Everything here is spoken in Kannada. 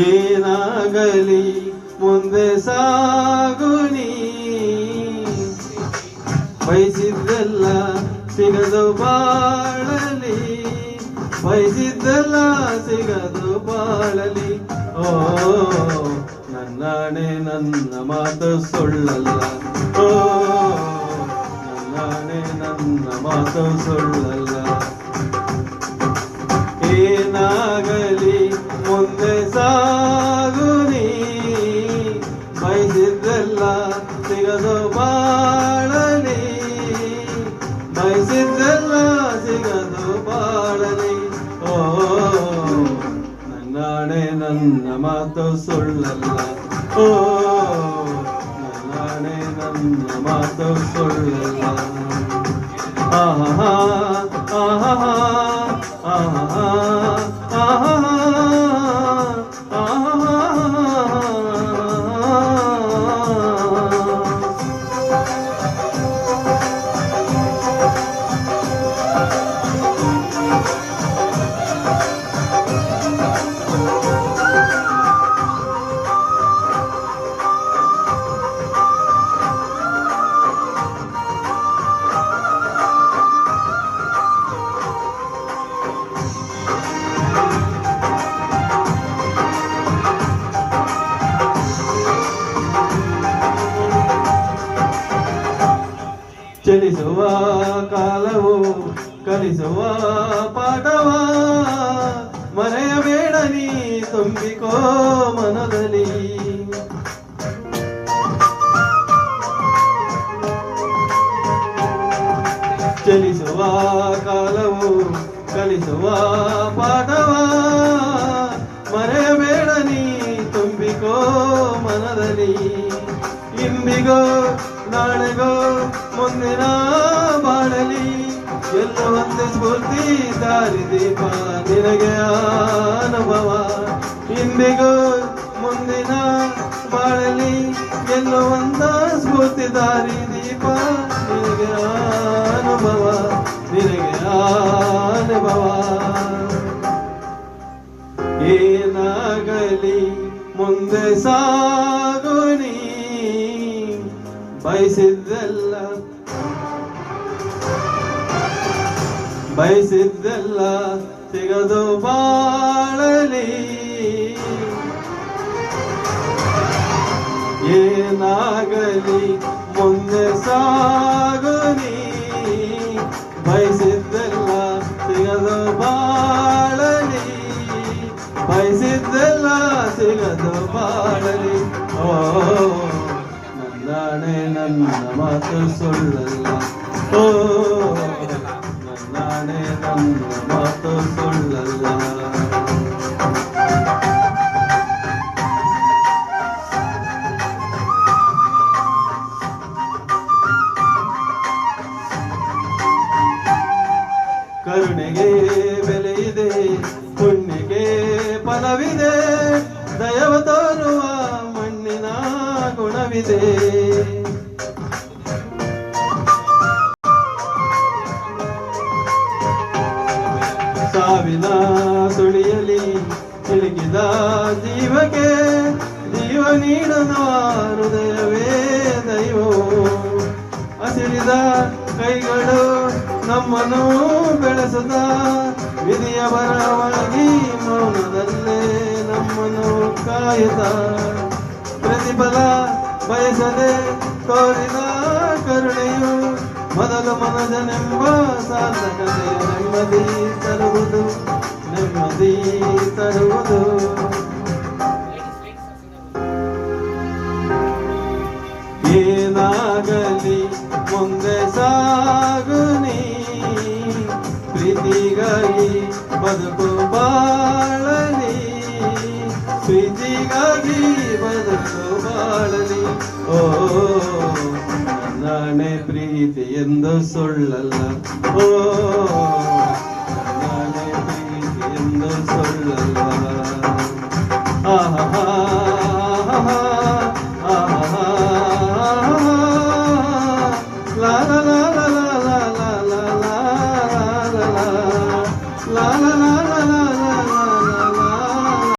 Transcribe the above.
ಏನಾಗಲಿ ಮುಂದೆ ಸಾಗುನಿ, ಬಯಸಿದ್ದೆಲ್ಲ ಸಿಗದು ಬಾಳಲಿ, ಬಯಸಿದ್ದೆಲ್ಲ ಸಿಗದು ಬಾಳಲಿ. ಓ ನನ್ನಾಣೆ ನನ್ನ ಮಾತು ಸುಳ್ಳಲ್ಲ, ಓ ನನ್ನಾಣೆ ನನ್ನ ಮಾತು ಸುಳ್ಳಲ್ಲ. ಏನಾಗಲಿ ಮುಂದೆ ಸಾಗುನಿ, ಬಯಸಿದ್ದೆಲ್ಲ ಸಿಗದು ಬಾಳಲಿ, ಬಯಸಿದ್ದೆಲ್ಲ ಸಿಗದು ಬಾಳಲಿ. ಓ ನನ್ನಾಣೆ ನನ್ನ ಮಾತು ಸುಳ್ಳಲ್ಲ, ಓ ನನ್ನಾಣೆ ನನ್ನ ಮಾತು ಸುಳ್ಳಲ್ಲ. ಆಹಾ ಆಹಾ ಆಹಾ ಆಹಾ ಚಲಿಸುವ ಕಾಲವು ಕಲಿಸುವ ಪಾಠವ ಮರೆಯಬೇಡ ನೀ ತುಂಬಿಕೋ ಮನದಲ್ಲಿ. ಚಲಿಸುವ ಕಾಲವು ಕಲಿಸುವ ಪಾಠವ ಮರೆಯಬೇಡ ನೀ ತುಂಬಿಕೋ ಮನದಲ್ಲಿ. ಇಂದಿಗೋ ನಾಳೆಗೋ ಮುಂದಿನ ಬಾಳಲಿ ಎಲ್ಲವಂತೆ ಸ್ಫೂರ್ತಿ ದಾರಿದೀಪ ನಿನಗೆ ಅನುಭವ. ಇಂದಿಗೋ ಮುಂದಿನ ಬಾಳಲಿ ಎಲ್ಲವಂತ ಸ್ಫೂರ್ತಿ ದಾರಿದೀಪ ನಿನಗೆ ಅನುಭವ, ನಿನಗೆ ಅನುಭವ. ಏನಾಗಲಿ ಮುಂದೆ ಸಾಗುನಿ, ಬಯಸಿದ್ದೆಲ್ಲ ಬಯಸಿದ್ದೆಲ್ಲ ಸಿಗದು ಬಾಳಲಿ. ಏನಾಗಲಿ ಮುಂದೆ ಸಾಗುನಿ, ಬಯಸಿದ್ದೆಲ್ಲ ಸಿಗದು ಬಾಳಲಿ, ಬಯಸಿದ್ದೆಲ್ಲ ಸಿಗದು ಬಾಳಲಿ. ಓ ನನ್ನಾಣೆ ನನ್ನ ಮಾತು ಸುಳ್ಳಲ್ಲ, ಓ ನನ್ನಾಣೆ ನನ್ನ ಮಾತು ಸುಳ್ಳಲ್ಲ. ಕರುಣೆಗೆ ಬೆಲೆ ಇದೆ, ಪುಣ್ಯಕ್ಕೆ ಫಲವಿದೆ, ದಯವ ತೋರುವ ಮಣ್ಣಿನ ಗುಣವಿದೆ. ಸಾವಿನ ಸುಳಿಯಲಿ ಸಿಲುಕಿದ ಜೀವಕ್ಕೆ ಜೀವ ನೀಡುವ ಹೃದಯವೇ ದೈವವು. ಹಸಿರಿದ ಕೈಗಳು ನಮ್ಮನ್ನು ಬೆಳೆಸದ ವಿಧಿಯ ಬರವಾಗಿ ಮೌನದಲ್ಲೇ ನಮ್ಮನ್ನು ಕಾಯುತ್ತ ಪ್ರತಿಫಲ ಬಯಸದೆ ತೋರಿದ ಕರುಣೆಯು ಮೊದಲು ಮನಜನೆಂಬ ಸಾರ್ಥಕತೆ ನೆಮ್ಮದಿ ತರುವುದು, ನೆಮ್ಮದಿ ತರುವುದು. ಏನಾಗಲಿ ಮುಂದೆ ಸಾಗುನಿ, ಪ್ರೀತಿಗಾಗಿ ಬದುಕು ಬಾಳಲಿ, ಪ್ರೀತಿಗಾಗಿ ಬದುಕು ಬಾಳಲಿ. ಓ ನನ್ನ ನಾನೇ ಪ್ರೀತಿ ಎಂದು ಸುಳ್ಳಲ್ಲ ಓ ನಾನೇ ಪ್ರೀತಿ ಎಂದು ಸುಳ್ಳಲ್ಲ